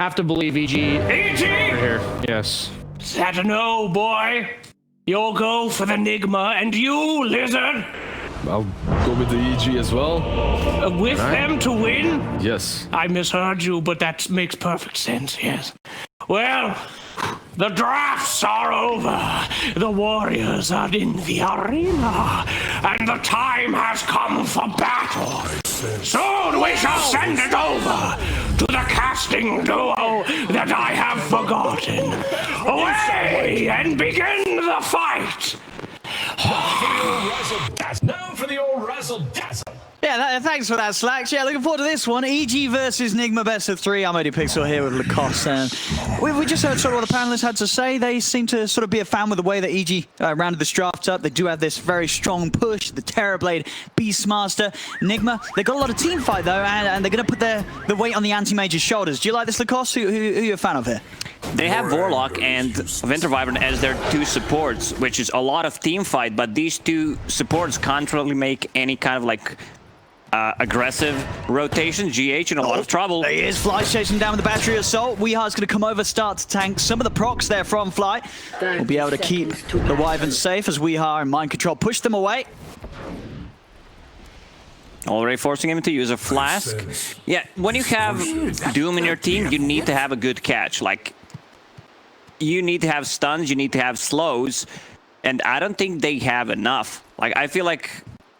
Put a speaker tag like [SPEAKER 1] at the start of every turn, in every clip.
[SPEAKER 1] Have to believe EG.
[SPEAKER 2] EG!
[SPEAKER 1] Here. Yes.
[SPEAKER 2] Is that a no, boy? You'll go for the Nigma, and you, Lizard?
[SPEAKER 3] I'll go with the EG as well.
[SPEAKER 2] With them to win?
[SPEAKER 3] Yes.
[SPEAKER 2] I misheard you, but that makes perfect sense, yes. Well, the drafts are over. The Warriors are in the arena, and the time has come for battle. Soon we shall send it over to the casting duo that I have forgotten. Away and begin the fight.
[SPEAKER 4] Now for the old razzle-dazzle.
[SPEAKER 5] Yeah, thanks for that, Slacks. Yeah, looking forward to this one. EG versus Nigma best of 3. I'm ODPixel here with Lacoste. And we just heard sort of what the panelists had to say. They seem to sort of be a fan with the way that EG rounded this draft up. They do have this very strong push, the Terrorblade, Beastmaster, Nigma. They got a lot of team fight, though, and they're going to put the weight on the anti-mage's shoulders. Do you like this, Lacoste? Who are you a fan of here?
[SPEAKER 6] They have Warlock and Winter Wyvern as their 2 supports, which is a lot of team fight, but these 2 supports can't really make any kind of like aggressive rotation. GH in a lot of trouble.
[SPEAKER 5] There he is. Fly's chasing down with the battery assault. Weehar's going to come over, start to tank some of the procs there from Fly. We'll be able to keep the Wyvern safe as Weehar and Mind Control push them away.
[SPEAKER 6] Already forcing him to use a flask. Yeah, when you have Doom in your team, you need to have a good catch. Like, you need to have stuns, you need to have slows, and I don't think they have enough. Like, I feel like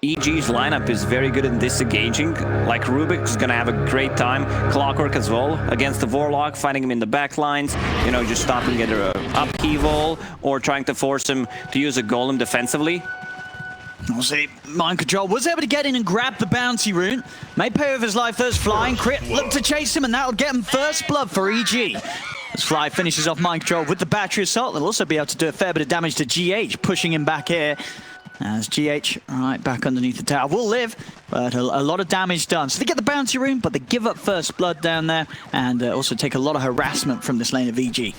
[SPEAKER 6] EG's lineup is very good in disengaging. Like, Rubik's gonna have a great time. Clockwork as well against the Warlock, finding him in the back lines, you know, just stopping either a upheaval or trying to force him to use a golem defensively.
[SPEAKER 5] We'll see. Mind Control was able to get in and grab the bounty rune. May pay with his life first. Flying crit, look to chase him, and that'll get him first blood for EG. As Fly finishes off Mind Control with the battery assault, they'll also be able to do a fair bit of damage to GH, pushing him back here. As GH, right back underneath the tower, will live, but a lot of damage done. So they get the bounty rune, but they give up first blood down there, and also take a lot of harassment from this lane of EG.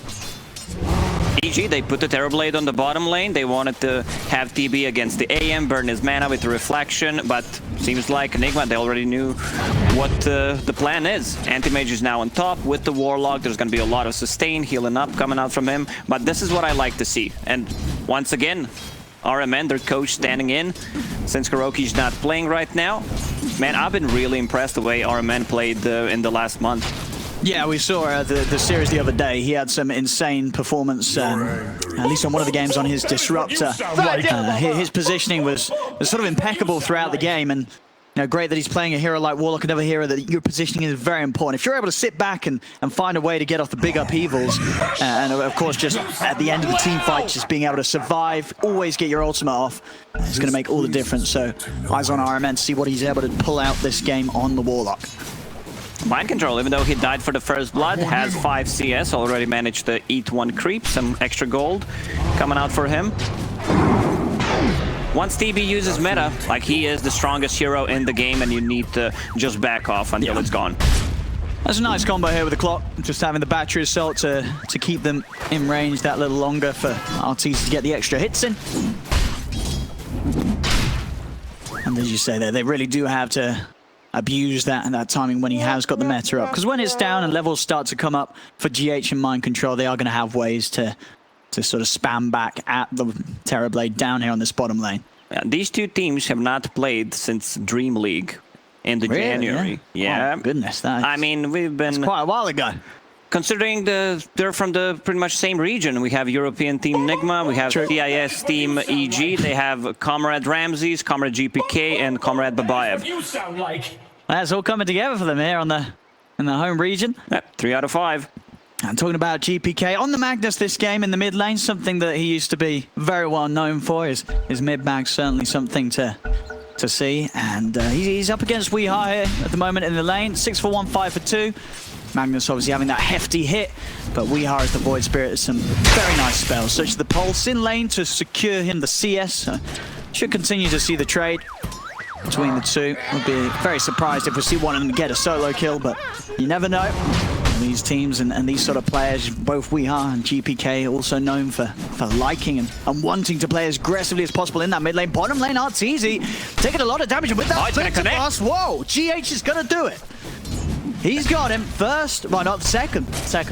[SPEAKER 6] EG, they put the Terrorblade on the bottom lane. They wanted to have TB against the AM, burn his mana with the reflection, but seems like Nigma, they already knew what the plan is. Anti-Mage is now on top with the Warlock. There's going to be a lot of sustain, healing up coming out from him, but this is what I like to see. And once again, RMN, their coach, standing in since Kuroki's not playing right now. Man, I've been really impressed the way RMN played in the last month.
[SPEAKER 5] Yeah, we saw the series the other day. He had some insane performance, at least on one of the games on his Disruptor. His positioning was sort of impeccable throughout the game, and you know, great that he's playing a hero like Warlock, another hero that your positioning is very important. If you're able to sit back and find a way to get off the big upheavals, and of course just at the end of the team fight, just being able to survive, always get your ultimate off, it's going to make all the difference. So eyes on RMN to see what he's able to pull out this game on the Warlock.
[SPEAKER 6] Mind Control, even though he died for the first blood, has 5 CS, already managed to eat 1 creep, some extra gold coming out for him. Once TB uses meta, like, he is the strongest hero in the game, and you need to just back off until it's gone.
[SPEAKER 5] That's a nice combo here with the clock, just having the battery assault to keep them in range that little longer for RTs to get the extra hits in. And as you say there, they really do have to abuse that timing when he has got the meta up. Because when it's down and levels start to come up for GH and Mind Control, they are going to have ways to sort of spam back at the Terrorblade down here on this bottom lane.
[SPEAKER 6] Yeah, these 2 teams have not played since Dream League in the January. Yeah.
[SPEAKER 5] Oh, goodness. I
[SPEAKER 6] mean, we've been...
[SPEAKER 5] It's quite a while ago.
[SPEAKER 6] Considering they're from the pretty much same region. We have European team Nigma, we have CIS team EG, they have Comrade Ramses, Comrade GPK, and Comrade Babayev.
[SPEAKER 4] You sound like...
[SPEAKER 5] That's all coming together for them here in the home region.
[SPEAKER 6] Yep, 3 out of 5.
[SPEAKER 5] I'm talking about GPK on the Magnus this game in the mid lane, something that he used to be very well known for. His mid bag certainly something to see, and he's up against Weehar here at the moment in the lane. 6 for 1, 5 for 2. Magnus obviously having that hefty hit, but Weehar as the Void Spirit is some very nice spells, such as the Pulse in lane to secure him the CS. Should continue to see the trade between the 2. Would be very surprised if we see one of them get a solo kill, but you never know. These teams and these sort of players, both Weehar and GPK, also known for liking and wanting to play as aggressively as possible in that mid lane. Bottom lane, Arteezy taking a lot of damage, and with that
[SPEAKER 6] it's gonna connect.
[SPEAKER 5] Whoa, GH is gonna do it. He's got him first, well not second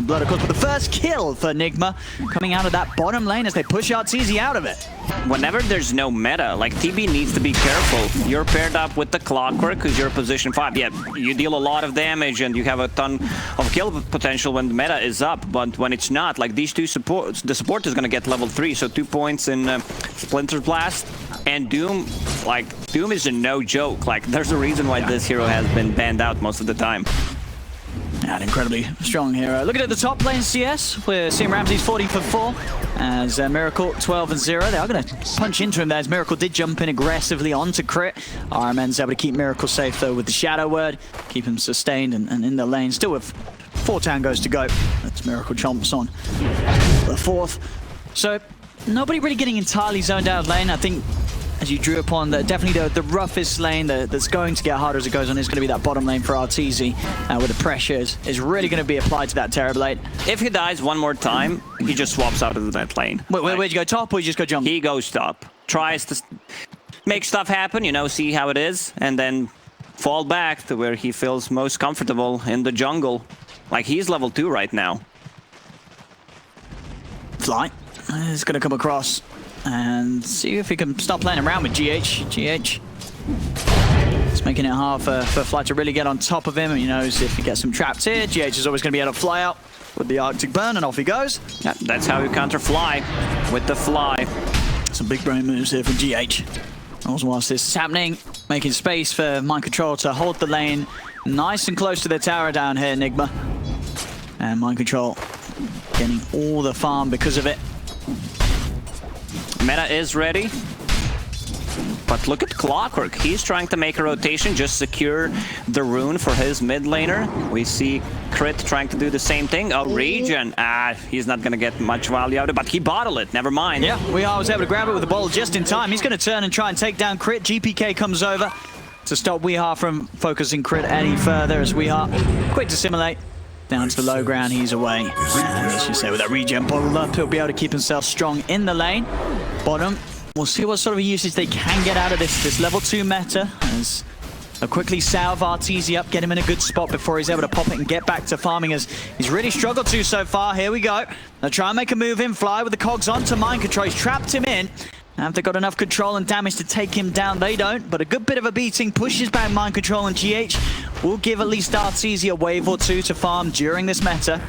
[SPEAKER 5] blood of course, but the first kill for Nigma coming out of that bottom lane as they push Arteezy out of it.
[SPEAKER 6] Whenever there's no meta, like TB needs to be careful. You're paired up with the Clockwork because you're position 5. Yeah, you deal a lot of damage and you have a ton of kill potential when the meta is up, but when it's not, like these two supports, the support is going to get level 3, so 2 points in Splinter Blast. And Doom, like, Doom is a no joke. Like, there's a reason why this hero has been banned out most of the time.
[SPEAKER 5] Yeah, an incredibly strong hero. Looking at the top lane CS, we're seeing Ramsey's 40 for 4 as Miracle 12 and 0. They are going to punch into him there as Miracle did jump in aggressively onto Crit. RMN's able to keep Miracle safe though with the Shadow Word, keep him sustained and in the lane. Still with 4 tangos to go. That's Miracle chomps on the 4th. So nobody really getting entirely zoned out of lane. I think as you drew upon, definitely the roughest lane that's going to get harder as it goes on is going to be that bottom lane for Arteezy, where the pressure is really going to be applied to that Terrorblade.
[SPEAKER 6] If he dies one more time, he just swaps out of that lane.
[SPEAKER 5] Where'd you go, top or you just go jump?
[SPEAKER 6] He goes top, tries to make stuff happen, you know, see how it is, and then fall back to where he feels most comfortable in the jungle. Like, he's level 2 right now.
[SPEAKER 5] Fly is going to come across and see if he can start playing around with GH. GH. It's making it hard for Fly to really get on top of him. He knows if he gets him trapped here, GH is always going to be able to fly out with the Arctic Burn, and off he goes.
[SPEAKER 6] Yeah, that's how you counter Fly, with the Fly.
[SPEAKER 5] Some big brain moves here from GH. Also, whilst this is happening, making space for Mind Control to hold the lane nice and close to the tower down here, Nigma. And Mind Control getting all the farm because of it.
[SPEAKER 6] Meta is ready, but look at Clockwork. He's trying to make a rotation, just secure the rune for his mid laner. We see Crit trying to do the same thing. Oh, regen. He's not going to get much value out of it, but he bottled it. Never mind.
[SPEAKER 5] Yeah, Weehaw was able to grab it with the bottle just in time. He's going to turn and try and take down Crit. GPK comes over to stop Weehaw from focusing Crit any further as Weehaw quick to simulate. Down to the low ground, he's away. And let's just say with that regen bottled up, he'll be able to keep himself strong in the lane. Bottom, we'll see what sort of usage they can get out of this level 2 meta. As they'll quickly salve Arteezy up, get him in a good spot before he's able to pop it and get back to farming, as he's really struggled to so far. Here we go. They'll try and make a move in, Fly with the cogs onto Mind Control. He's trapped him in. Have they got enough control and damage to take him down? They don't, but a good bit of a beating pushes back Mind Control, and GH will give at least Arteezy a wave or 2 to farm during this meta.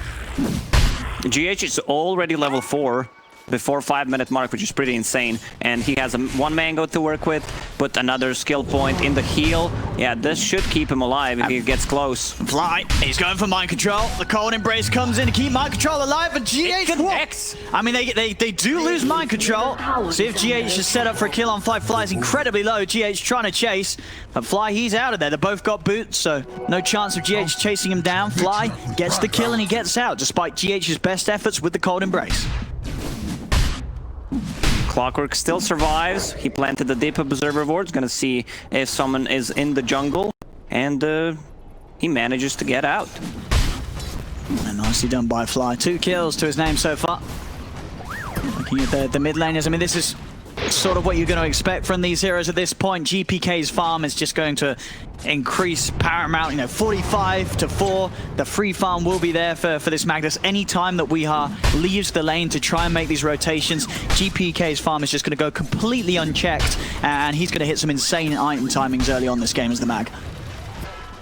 [SPEAKER 6] GH is already level 4 before 5-minute mark, which is pretty insane. And he has one mango to work with, put another skill point in the heal. Yeah, this should keep him alive if he gets close.
[SPEAKER 5] Fly, he's going for Mind Control. The Cold Embrace comes in to keep Mind Control alive, and GH connects. I mean, they do lose Mind Control. See if GH is set up for a kill on Fly. Fly's incredibly low. GH trying to chase, but Fly, he's out of there. They both got boots, so no chance of GH chasing him down. Fly gets the kill and he gets out, despite GH's best efforts with the Cold Embrace.
[SPEAKER 6] Clockwork still survives. He planted the Deep Observer Ward. Gonna see if someone is in the jungle, and he manages to get out.
[SPEAKER 5] And nicely done by Fly. 2 kills to his name so far. Looking at the mid laners, I mean, this is sort of what you're going to expect from these heroes at this point. GPK's farm is just going to increase paramount, you know, 45 to 4. The free farm will be there for this Magnus. Any time that Weehaw leaves the lane to try and make these rotations, GPK's farm is just going to go completely unchecked, and he's going to hit some insane item timings early on this game as the Mag.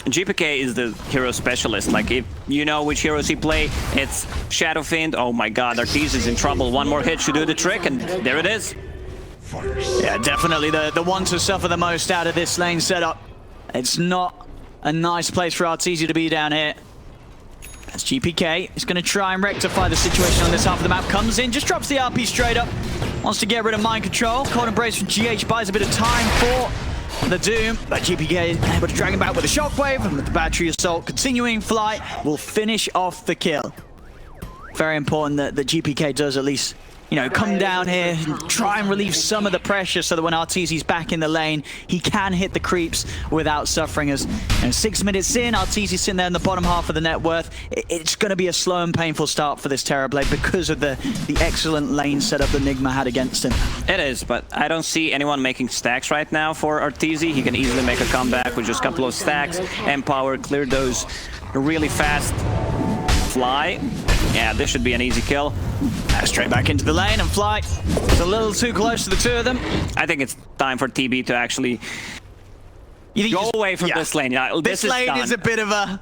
[SPEAKER 6] GPK is the hero specialist. Like, if you know which heroes he play, it's Shadow Fiend. Oh my god, Arteezy is in trouble. One more hit should do the trick, and there it is.
[SPEAKER 5] Yeah, definitely the one to suffer the most out of this lane setup. It's not a nice place for Arteezy to be down here. As GPK is going to try and rectify the situation on this half of the map. Comes in, just drops the RP straight up. Wants to get rid of Mind Control. Cold Embrace from GH buys a bit of time for the Doom, but GPK is able to drag him back with a Shockwave, and with the Battery Assault continuing, Fly will finish off the kill. Very important that the GPK does at least you know, come down here, try and relieve some of the pressure so that when Arteezy's back in the lane, he can hit the creeps without suffering. As 6 minutes in, Arteezy's sitting there in the bottom half of the net worth. It's going to be a slow and painful start for this Terrorblade because of the excellent lane setup that Nigma had against him.
[SPEAKER 6] It is, but I don't see anyone making stacks right now for Arteezy. He can easily make a comeback with just a couple of stacks. Empower, clear those really fast. Fly. Yeah, this should be an easy kill.
[SPEAKER 5] Straight back into the lane and Fly. It's a little too close to the two of them.
[SPEAKER 6] I think it's time for TB to actually go away from this lane. Yeah,
[SPEAKER 5] this lane is a bit of a...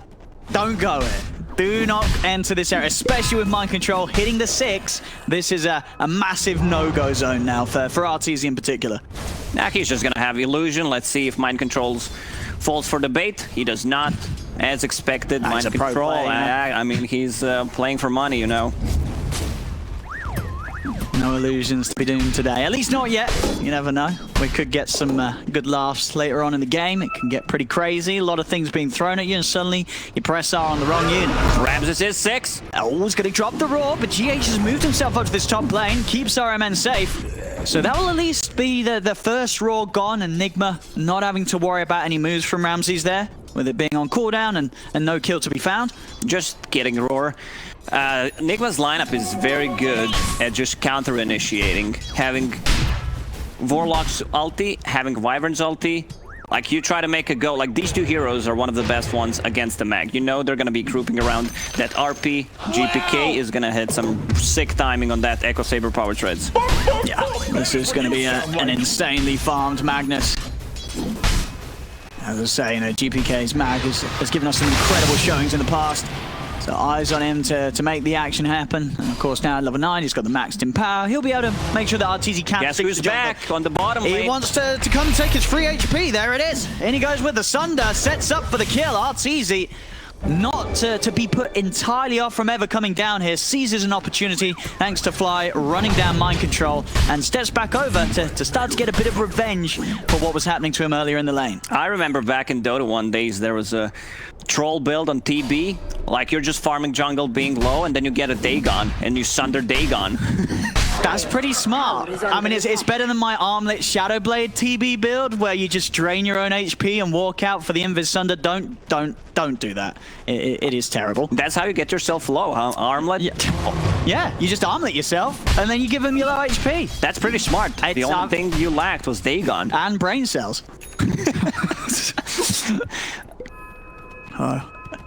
[SPEAKER 5] Don't go it. Do not enter this area, especially with mind control hitting the 6. This is a massive no-go zone now for Arteezy in particular.
[SPEAKER 6] Now he's just gonna have illusion. Let's see if mind controls falls for the bait. He does not, as expected. Mind control. I mean, he's playing for money, you know.
[SPEAKER 5] No illusions to be doing today. At least not yet. You never know. We could get some good laughs later on in the game. It can get pretty crazy. A lot of things being thrown at you, and suddenly you press R on the wrong unit.
[SPEAKER 6] Ramses is 6.
[SPEAKER 5] Oh, he's going to drop the roar, but GH has moved himself up to this top lane, keeps RMN safe. So that will at least be the first roar gone, and Nigma not having to worry about any moves from Ramses there, with it being on cooldown and no kill to be found.
[SPEAKER 6] Just getting roar. Nigma's lineup is very good at just counter-initiating. Having Warlock's ulti, having Wyvern's ulti. Like, you try to make a go. Like, these two heroes are one of the best ones against the Mag. You know they're going to be grouping around that RP. GPK is going to hit some sick timing on that Echo Saber power treads.
[SPEAKER 5] Yeah, this is going to be an insanely farmed Magnus. As I say, you know, GPK's Mag has given us some incredible showings in the past. So eyes on him to make the action happen. And of course now at level 9, he's got the maxed in power. He'll be able to make sure that Arteezy can't...
[SPEAKER 6] Guess who's back on the bottom lane?
[SPEAKER 5] He wants to come and take his free HP. There it is. In he goes with the Sunder. Sets up for the kill. Arteezy not to be put entirely off from ever coming down here. Seizes an opportunity thanks to Fly running down mind control and steps back over to start to get a bit of revenge for what was happening to him earlier in the lane.
[SPEAKER 6] I remember back in Dota 1 days there was a troll build on TB. Like, you're just farming jungle being low and then you get a Dagon and you Sunder Dagon.
[SPEAKER 5] That's pretty smart. I mean, it's better than my Armlet Shadowblade TB build where you just drain your own HP and walk out for the Invis Sunder. Don't do that. It is terrible.
[SPEAKER 6] That's how you get yourself low, huh? Armlet?
[SPEAKER 5] Yeah, you just Armlet yourself and then you give them your low HP.
[SPEAKER 6] That's pretty smart. The only thing you lacked was Dagon.
[SPEAKER 5] And brain cells.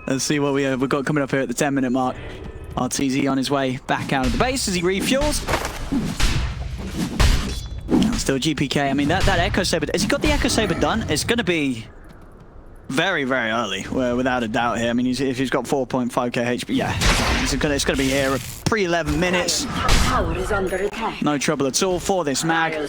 [SPEAKER 5] Let's see what we've got coming up here at the 10-minute mark. Arteezy on his way back out of the base as he refuels. Still GPK. I mean, that Echo Saber... Has he got the Echo Saber done? It's going to be very, very early, without a doubt here. I mean, if he's got 4.5k HP, yeah, it's going to be here pre-11 minutes.
[SPEAKER 7] Tower is under attack.
[SPEAKER 5] No trouble at all for this Mag. And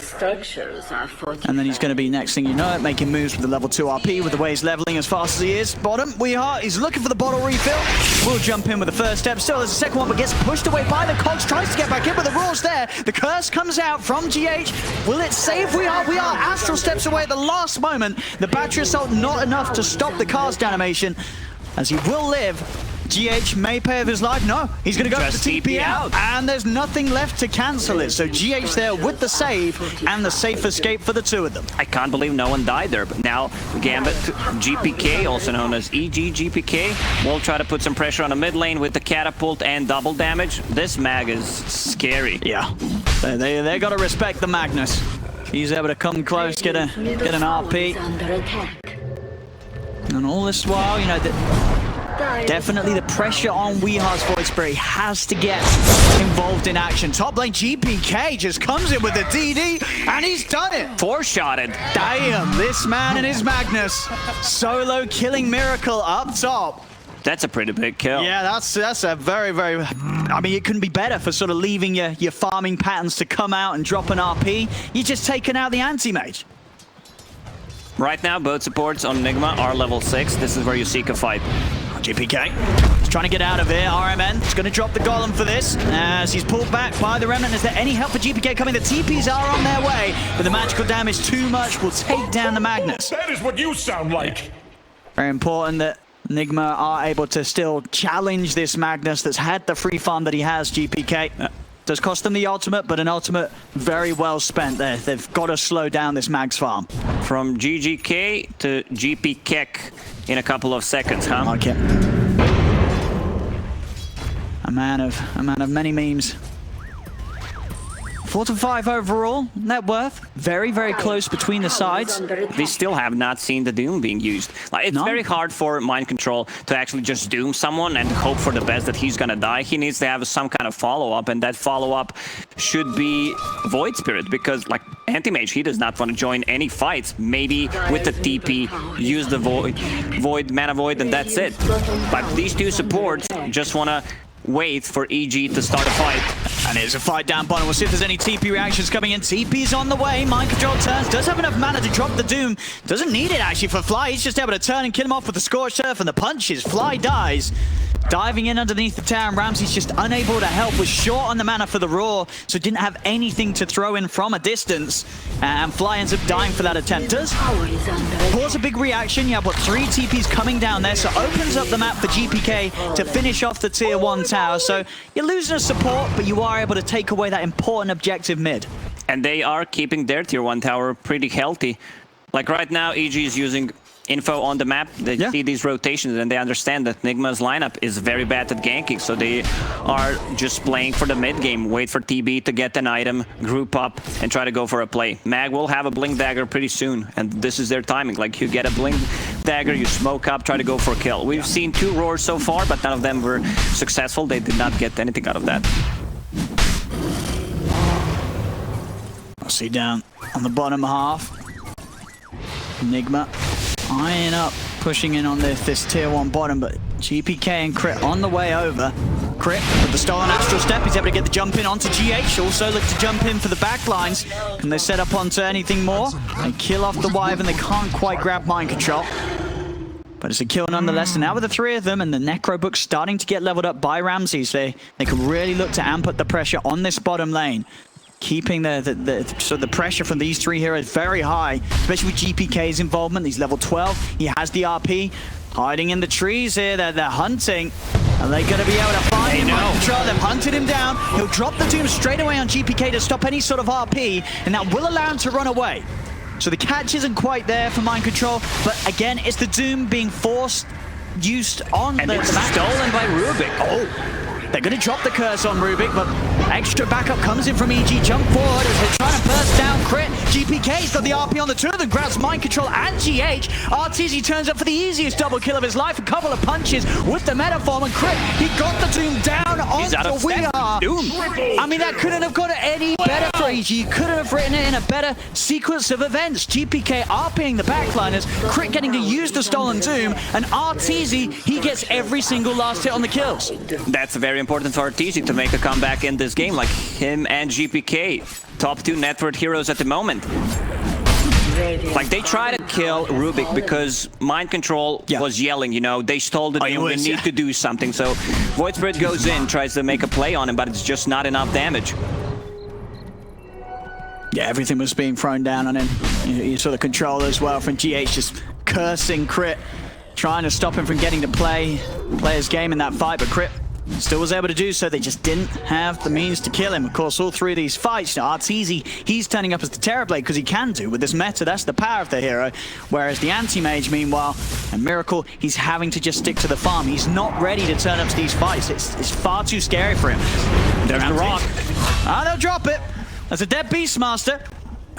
[SPEAKER 5] then he's going to be, next thing you know it, making moves with the level 2 RP with the way he's leveling as fast as he is. Bottom, he's looking for the bottle refill. We'll jump in with the first step. Still, there's a second one, but gets pushed away by the Cogs. Tries to get back in, but the roar's there. The curse comes out from GH. Will it save? We are. Astral steps away at the last moment. The battery assault not enough to stop the cast animation, as he will live. GH may pay with his life. No, he's going to go for the TP out. And there's nothing left to cancel it. So GH there with the save and the safe escape for the two of them.
[SPEAKER 6] I can't believe no one died there. But now Gambit GPK, also known as EG.GPK, will try to put some pressure on the mid lane with the catapult and double damage. This Mag is scary.
[SPEAKER 5] Yeah, they got to respect the Magnus. He's able to come close, get an RP. And all this while, you know, definitely the pressure on Weehar's Void Spirit has to get involved in action. Top lane GPK just comes in with the DD, and he's done it.
[SPEAKER 6] Four-shotted.
[SPEAKER 5] Damn, this man and his Magnus. Solo killing miracle up top.
[SPEAKER 6] That's a pretty big kill.
[SPEAKER 5] Yeah, that's a very, very... I mean, it couldn't be better for sort of leaving your farming patterns to come out and drop an RP. You're just taking out the anti-mage.
[SPEAKER 6] Right now, both supports on Nigma are level 6. This is where you seek a fight.
[SPEAKER 5] GPK is trying to get out of here. RMN is going to drop the Golem for this as he's pulled back by the Remnant. Is there any help for GPK coming? The TPs are on their way, but the magical damage too much will take down the Magnus.
[SPEAKER 4] That is what you sound like.
[SPEAKER 5] Very important that Nigma are able to still challenge this Magnus that's had the free farm that he has, GPK. Does cost them the ultimate, but an ultimate very well spent there. They've got to slow down this Mags farm.
[SPEAKER 6] From EG.GPK to GPK in a couple of seconds, huh?
[SPEAKER 5] Like it. A man of many memes. 4 to 5 overall net worth. Very, very close between the sides.
[SPEAKER 6] They still have not seen the Doom being used. Like, it's very hard for Mind Control to actually just Doom someone and hope for the best that he's gonna die. He needs to have some kind of follow-up, and that follow-up should be Void Spirit, because like Anti-Mage, he does not want to join any fights. Maybe with the TP, use the Mana Void, and that's it. But these two supports just wanna wait for EG to start a fight.
[SPEAKER 5] And here's a fight down bottom. We'll see if there's any TP reactions coming in. TP's on the way. Mind Control turns. Does have enough mana to drop the Doom. Doesn't need it actually for Fly. He's just able to turn and kill him off with the Scorched Earth and the punches. Fly dies. Diving in underneath the tower, and Ramsey's just unable to help. Was short on the mana for the Roar, so didn't have anything to throw in from a distance. And Fly ends up dying for that attempt. Does cause a big reaction. You have, what, 3 TPs coming down there, so opens up the map for GPK to finish off the Tier 1 tower. So you're losing a support, but you are able to take away that important objective mid.
[SPEAKER 6] And they are keeping their Tier 1 tower pretty healthy. Like right now, EG is using info on the map. They see these rotations and they understand that Nigma's lineup is very bad at ganking, so they are just playing for the mid game, wait for TB to get an item, group up, and try to go for a play. Mag will have a Blink Dagger pretty soon, and this is their timing. Like, you get a Blink Dagger, you smoke up, try to go for a kill. We've seen 2 roars so far, but none of them were successful. They did not get anything out of that.
[SPEAKER 5] I'll see down on the bottom half. Nigma eyeing up, pushing in on this Tier 1 bottom, but GPK and Crit on the way over. Crit with the stolen Astral Step, he's able to get the jump in onto GH, also look to jump in for the back lines. Can they set up onto anything more? They kill off the Wyvern, they can't quite grab Mind Control. But it's a kill nonetheless, and now with the 3 of them and the Necro Book starting to get leveled up by Ramses, they can really look to amp up the pressure on this bottom lane. Keeping the pressure from these 3 heroes very high, especially with GPK's involvement. He's level 12, he has the RP. Hiding in the trees here, they're hunting. Are they going to be able to find him? They've hunted him down. He'll drop the Doom straight away on GPK to stop any sort of RP, and that will allow him to run away. So the catch isn't quite there for Mind Control, but again, it's the Doom being forced, used on the map.
[SPEAKER 6] Stolen by Rubik.
[SPEAKER 5] Oh! They're going to drop the curse on Rubik, but extra backup comes in from EG. Jump forward as they're trying to burst down Crit. GPK's got the RP on the 2 of them, grabs Mind Control and GH. RTZ turns up for the easiest double kill of his life. A couple of punches with the Metaform, and Crit, he got the Doom down onto We Are.
[SPEAKER 6] Doom.
[SPEAKER 5] I mean, that couldn't have got any better for EG. You couldn't have written it in a better sequence of events. GPK RPing the backliners, Crit getting to use the stolen Doom, and RTZ, he gets every single last hit on the kills.
[SPEAKER 6] That's very important for RTZ to make a comeback in this game, like him and GPK, top 2 network heroes at the moment. Like, they try to kill Rubik because Mind Control was yelling, you know, they stole the Doom, we need to do something. So Void Spirit goes in, tries to make a play on him, but it's just not enough damage.
[SPEAKER 5] Yeah, everything was being thrown down on him. You saw the control as well from GH just cursing Crit, trying to stop him from getting to play his game in that fight, but Crit still was able to do so. They just didn't have the means to kill him. Of course, all 3 of these fights, you know, Arteezy, he's turning up as the Terrorblade because he can do with this meta. That's the power of the hero. Whereas the Anti-Mage, meanwhile, and Miracle, he's having to just stick to the farm. He's not ready to turn up to these fights. It's far too scary for him. There's the rock. They'll drop it. That's a dead Beastmaster.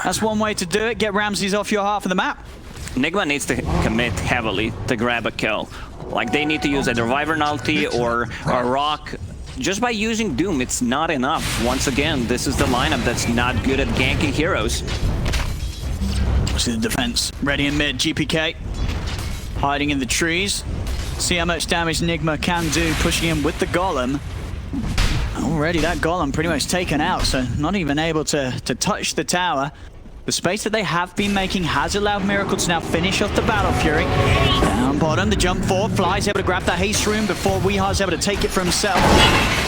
[SPEAKER 5] That's one way to do it. Get Ramses off your half of the map.
[SPEAKER 6] Nigma needs to commit heavily to grab a kill. Like, they need to use either Wyvern ulti or a rock. Just by using Doom, it's not enough. Once again, this is the lineup that's not good at ganking heroes.
[SPEAKER 5] See the defense ready in mid. GPK hiding in the trees. See how much damage Nigma can do, pushing him with the Golem. Already that Golem pretty much taken out, so not even able to touch the tower. The space that they have been making has allowed Miracle to now finish off the Battle Fury. Down bottom, the jump forward, Fly's able to grab that haste room before Weehar's able to take it for himself.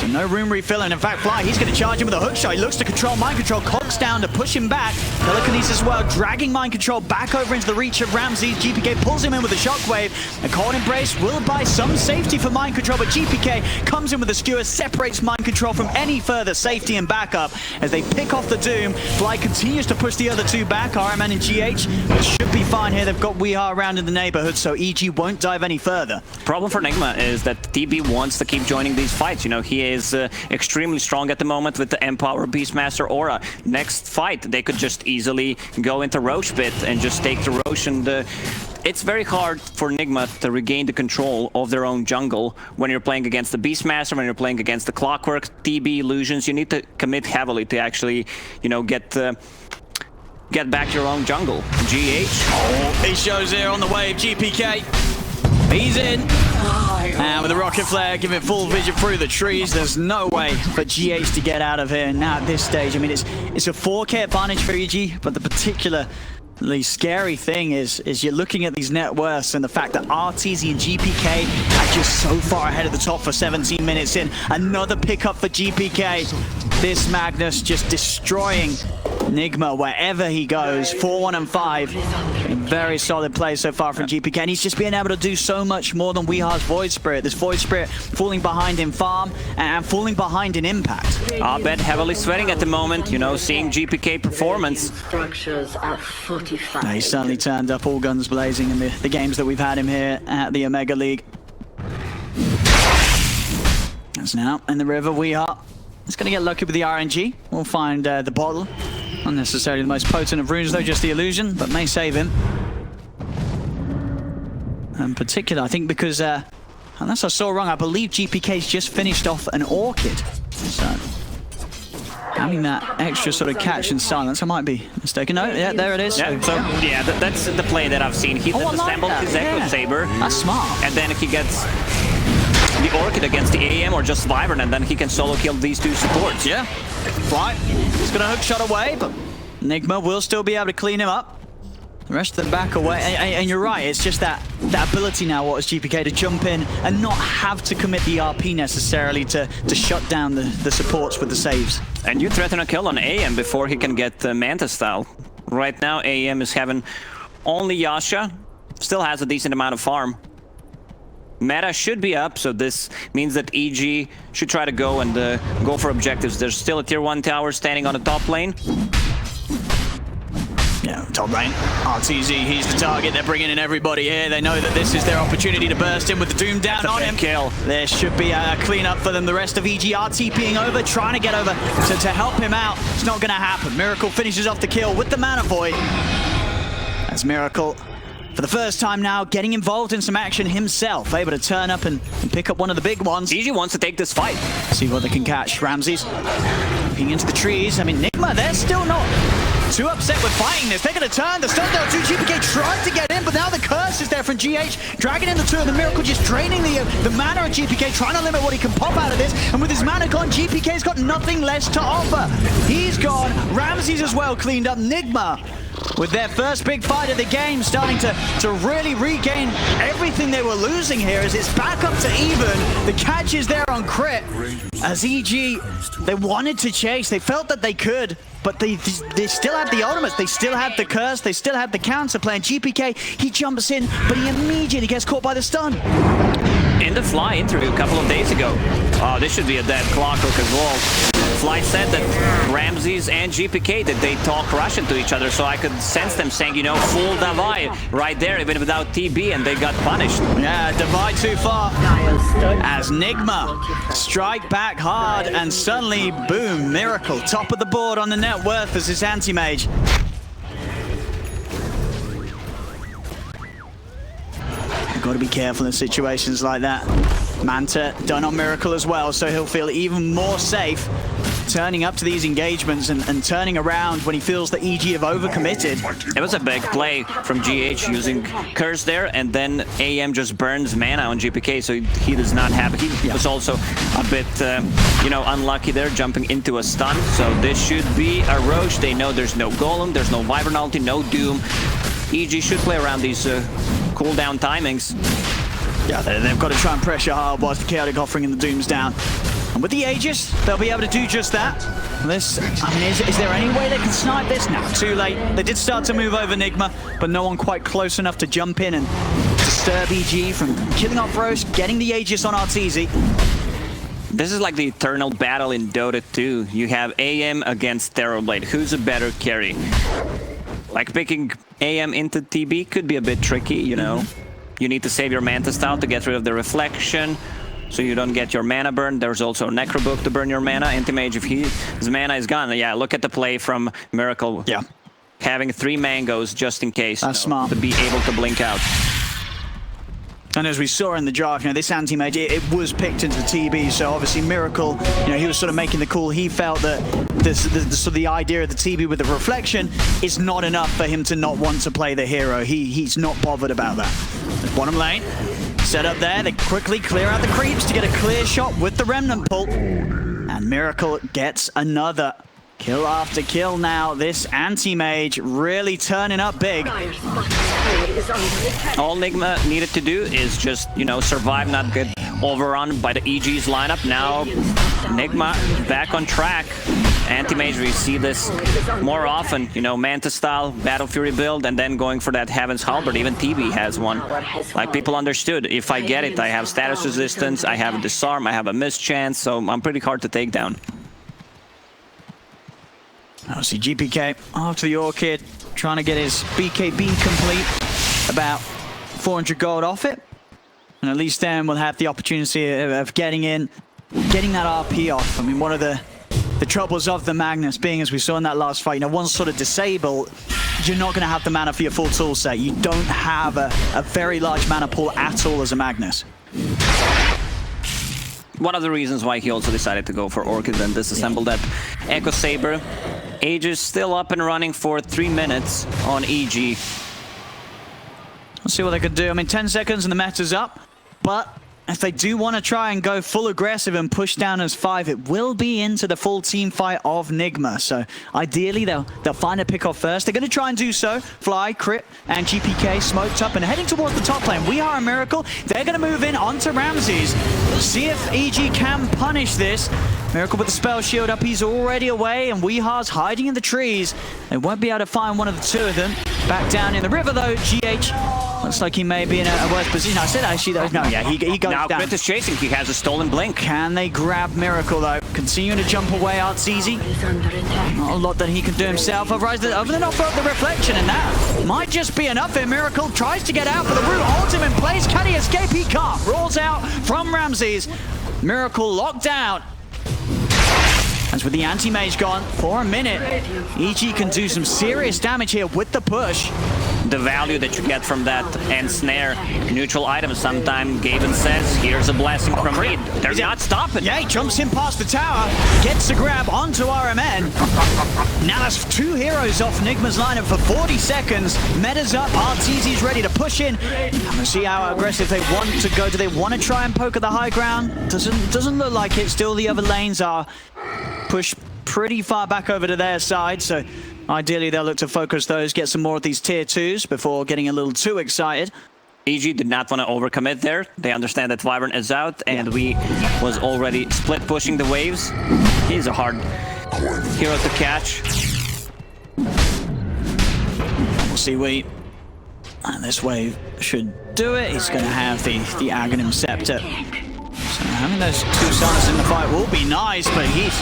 [SPEAKER 5] So no room refilling. In fact, Fly, he's going to charge him with a hook shot. He looks to control Mind Control. Cogs down to push him back. Telekinesis as well, dragging Mind Control back over into the reach of Ramses. GPK pulls him in with a shockwave. A cold embrace will buy some safety for Mind Control, but GPK comes in with a skewer, separates Mind Control from any further safety and backup as they pick off the Doom. Fly continues to push the other two back. RMN and GH should be fine here. They've got Weehaw around in the neighborhood, so EG won't dive any further.
[SPEAKER 6] Problem for Nigma is that TB wants to keep joining these fights. You know, he is extremely strong at the moment with the Empower Beastmaster aura. Next fight, they could just easily go into Roche Pit and just take the Roche, and it's very hard for Nigma to regain the control of their own jungle when you're playing against the Beastmaster, when you're playing against the Clockwork, TB illusions. You need to commit heavily to actually, you know, get back your own jungle. GH.
[SPEAKER 5] Oh, he shows here on the wave. GPK. He's in. And with the rocket flare, give it full vision through the trees. There's no way for GH to get out of here. Now at this stage, I mean, it's a 4K advantage for EG, but the particularly scary thing is you're looking at these net worths and the fact that RTZ and GPK are just so far ahead of the top for 17 minutes in. Another pickup for GPK. This Magnus just destroying Nigma wherever he goes. 4-1 and 5. Very solid play so far from GPK, and he's just being able to do so much more than Weeha's Void Spirit. This Void Spirit falling behind in farm and falling behind in impact.
[SPEAKER 6] Abed heavily sweating at the moment, you know, seeing GPK performance.
[SPEAKER 7] Structures at 45.
[SPEAKER 5] He's certainly turned up all guns blazing in the games that we've had him here at the Omegaleague. That's now in the river. Weeha is going to get lucky with the RNG. We'll find the bottle. Not necessarily the most potent of runes though, just the illusion, but may save him. In particular, I think because, unless I saw wrong, I believe GPK's just finished off an Orchid. So, having that extra sort of catch and silence, I might be mistaken. No, yeah, there it is.
[SPEAKER 6] Yeah, so yeah, that's the play that I've seen. He disassembled his Echo Saber.
[SPEAKER 5] That's smart.
[SPEAKER 6] And then if he gets the Orchid against the AM or just Wyvern, and then he can solo kill these two supports.
[SPEAKER 5] Yeah. Fly. He's got a hook shot away, but Nigma will still be able to clean him up. The rest of them back away. And you're right, it's just that ability now, what is GPK, to jump in and not have to commit the RP necessarily to shut down the supports with the saves.
[SPEAKER 6] And you threaten a kill on AM before he can get the Manta style. Right now, AM is having only Yasha. Still has a decent amount of farm. Meta should be up, so this means that EG should try to go and go for objectives. There's still a tier 1 tower standing on the top lane.
[SPEAKER 5] Yeah, top lane. RTZ, he's the target. They're bringing in everybody here. They know that this is their opportunity to burst in with the Doom down on him.
[SPEAKER 6] Kill.
[SPEAKER 5] There should be a cleanup for them. The rest of EG are TPing over, trying to get over to help him out. It's not going to happen. Miracle finishes off the kill with the Mana Void. That's Miracle. For the first time now, getting involved in some action himself, able to turn up and pick up one of the big ones.
[SPEAKER 6] EG wants to take this fight.
[SPEAKER 5] See what they can catch. Ramses looking into the trees. I mean, Nigma, they're still not too upset with fighting this. They're going to turn. The stun down to GPK tried to get in, but now the curse is there from GH. Dragging in the two of the Miracle, just draining the mana of GPK, trying to limit what he can pop out of this. And with his mana gone, GPK's got nothing less to offer. He's gone. Ramses as well cleaned up. Nigma, with their first big fight of the game, starting to really regain everything they were losing here as it's back up to even. The catch is there on crit. As EG, they wanted to chase. They felt that they could, but they still had the ultimates. They still had the curse. They still had the counter play. And GPK, he jumps in, but he immediately gets caught by the stun.
[SPEAKER 6] In the Fly interview a couple of days ago, oh, this should be a dead Clockwork as well. Fly said that Ramses and GPK, that they talk Russian to each other, so I could sense them saying, you know, full Davai right there, even without TB, and they got punished.
[SPEAKER 5] Yeah, Davai too far. As Nigma strike back hard, and suddenly, boom, Miracle, top of the board on the net worth as his anti-mage. Got to be careful in situations like that. Manta done on Miracle as well, so he'll feel even more safe turning up to these engagements and turning around when he feels that EG have overcommitted.
[SPEAKER 6] It was a big play from GH using Curse there, and then AM just burns mana on GPK, so he does not have it. He was also a bit, you know, unlucky there, jumping into a stun. So this should be a Roche. They know there's no Golem, there's no Wyvern ulti, no Doom. EG should play around these cooldown timings.
[SPEAKER 5] Yeah, they've got to try and pressure hard whilst the Chaotic offering and the Doom's down. And with the Aegis, they'll be able to do just that. This, I mean, is there any way they can snipe this? No, too late. They did start to move over Nigma, but no one quite close enough to jump in and disturb EG from killing off Roche, getting the Aegis on Arteezy.
[SPEAKER 6] This is like the eternal battle in Dota 2. You have AM against Terrorblade. Who's a better carry? Like picking AM into TB could be a bit tricky, you know. You need to save your Manta Style to get rid of the reflection, so you don't get your mana burn. There's also Necrobook to burn your mana. Anti-Mage, if his mana is gone. Yeah, look at the play from Miracle.
[SPEAKER 5] Yeah.
[SPEAKER 6] Having 3 mangoes just in case.
[SPEAKER 5] That's smart.
[SPEAKER 6] To be able to blink out.
[SPEAKER 5] And as we saw in the draft, you know, this anti-mage, it was picked into the TB, so obviously Miracle, you know, he was sort of making the call. He felt that the idea of the TB with the reflection is not enough for him to not want to play the hero. He's not bothered about that. The bottom lane, set up there, they quickly clear out the creeps to get a clear shot with the Remnant pull. And Miracle gets another. Kill after kill now. This anti-mage really turning up big.
[SPEAKER 6] All Nigma needed to do is just, you know, survive, not get overrun by the EG's lineup. Now, Nigma back on track. Anti-mage, we see this more often, you know, Manta style, Battle Fury build, and then going for that Heaven's Halberd. Even TB has one. Like, people understood, if I get it, I have status resistance, I have a disarm, I have a mischance, so I'm pretty hard to take down.
[SPEAKER 5] I see GPK after the Orchid, trying to get his BKB complete. About 400 gold off it. And at least then we'll have the opportunity of getting in, getting that RP off. I mean, one of the troubles of the Magnus being, as we saw in that last fight, you know, once sort of disabled, you're not going to have the mana for your full tool set. You don't have a very large mana pool at all as a Magnus.
[SPEAKER 6] One of the reasons why he also decided to go for Orchid and disassemble that Echo Saber. Aegis still up and running for 3 minutes on EG.
[SPEAKER 5] Let's see what they could do. I mean, 10 seconds and the meta's up, but if they do want to try and go full aggressive and push down as 5, it will be into the full team fight of Nigma. So ideally, they'll find a pick off first. They're going to try and do so. Fly, Crit, and GPK smoked up and heading towards the top lane. We are a Miracle. They're going to move in onto Ramses. See if EG can punish this. Miracle with the spell shield up. He's already away, and Weehar's hiding in the trees. They won't be able to find one of the two of them. Back down in the river, though, GH. Looks like he may be in a worse position. I said actually, though, no, yeah, he goes
[SPEAKER 6] now
[SPEAKER 5] down.
[SPEAKER 6] Crit is chasing. He has a stolen blink.
[SPEAKER 5] Can they grab Miracle, though? Continuing to jump away, Arteezy. Not a lot that he can do himself. Otherwise, other than offer up the reflection, and that might just be enough here. Miracle tries to get out, but the root holds him in place. Can he escape? He can't. Rolls out from Ramses. Miracle locked down. As with the anti-mage gone for a minute, EG can do some serious damage here with the push.
[SPEAKER 6] The value that you get from that and snare neutral items. Sometimes Gaben says, here's a blessing from Reed. They're not stopping.
[SPEAKER 5] Yeah, he jumps in past the tower, gets the grab onto RMN. Now that's 2 heroes off Nigma's lineup for 40 seconds. Meta's up, Arteezy's ready to push in. I'm gonna see how aggressive they want to go. Do they want to try and poke at the high ground? Doesn't look like it. Still the other lanes are pushed pretty far back over to their side, so ideally they'll look to focus those, get some more of these tier 2s before getting a little too excited.
[SPEAKER 6] EG did not want to overcommit there. They understand that Wyvern is out, and we was already split pushing the waves. He's a hard hero to catch.
[SPEAKER 5] We'll see and this wave should do it. He's going to have the Aghanim Scepter. So having those 2 suns in the fight will be nice, but he's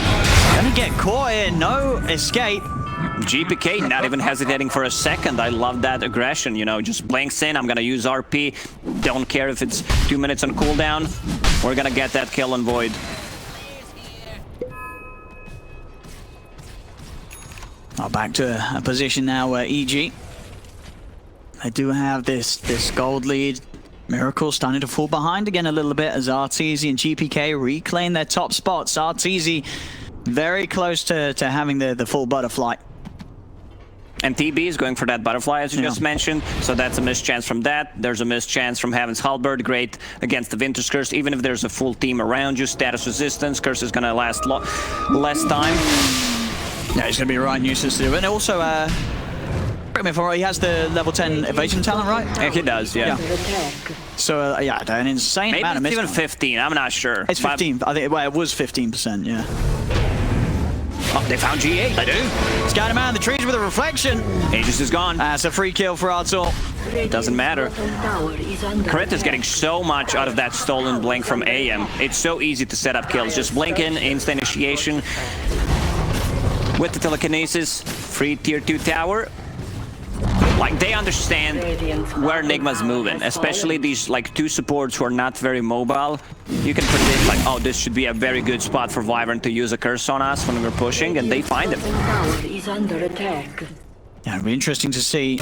[SPEAKER 5] going to get caught here. No escape.
[SPEAKER 6] GPK not even hesitating for a second. I love that aggression, you know, just blinks in. I'm going to use RP. Don't care if it's 2 minutes on cooldown. We're going to get that kill on Void.
[SPEAKER 5] Back to a position now where EG, they do have this gold lead. Miracle starting to fall behind again a little bit as Arteezy and GPK reclaim their top spots. Arteezy very close to having the full butterfly.
[SPEAKER 6] And TB is going for that butterfly, as you just mentioned. So that's a mischance from that. There's a mischance from Heaven's Halberd. Great against the Winter's Curse. Even if there's a full team around you, status resistance. Curse is going to last less time.
[SPEAKER 5] Yeah, it's going to be a right nuisance to do. And also, correct me if I'm wrong, he has the level 10 evasion talent, right?
[SPEAKER 6] Yeah, he does, yeah.
[SPEAKER 5] So, yeah, an insane
[SPEAKER 6] Maybe
[SPEAKER 5] amount of
[SPEAKER 6] it's even
[SPEAKER 5] misclick.
[SPEAKER 6] 15, I'm not sure.
[SPEAKER 5] It's 15. I think, well, it was 15%, yeah.
[SPEAKER 6] Oh, they found G8.
[SPEAKER 5] They do. Scout him out in the trees with a reflection.
[SPEAKER 6] Aegis is gone.
[SPEAKER 5] That's a free kill for Artur.
[SPEAKER 6] Doesn't matter. Crit is getting so much out of that stolen blink from AM. It's so easy to set up kills. Just blink in, instant initiation. With the telekinesis, free tier 2 tower. Like, they understand where Nigma's moving, especially these, like, 2 supports who are not very mobile. You can predict, like, oh, this should be a very good spot for Wyvern to use a curse on us when we're pushing, and they find it.
[SPEAKER 5] Yeah, it'll be interesting to see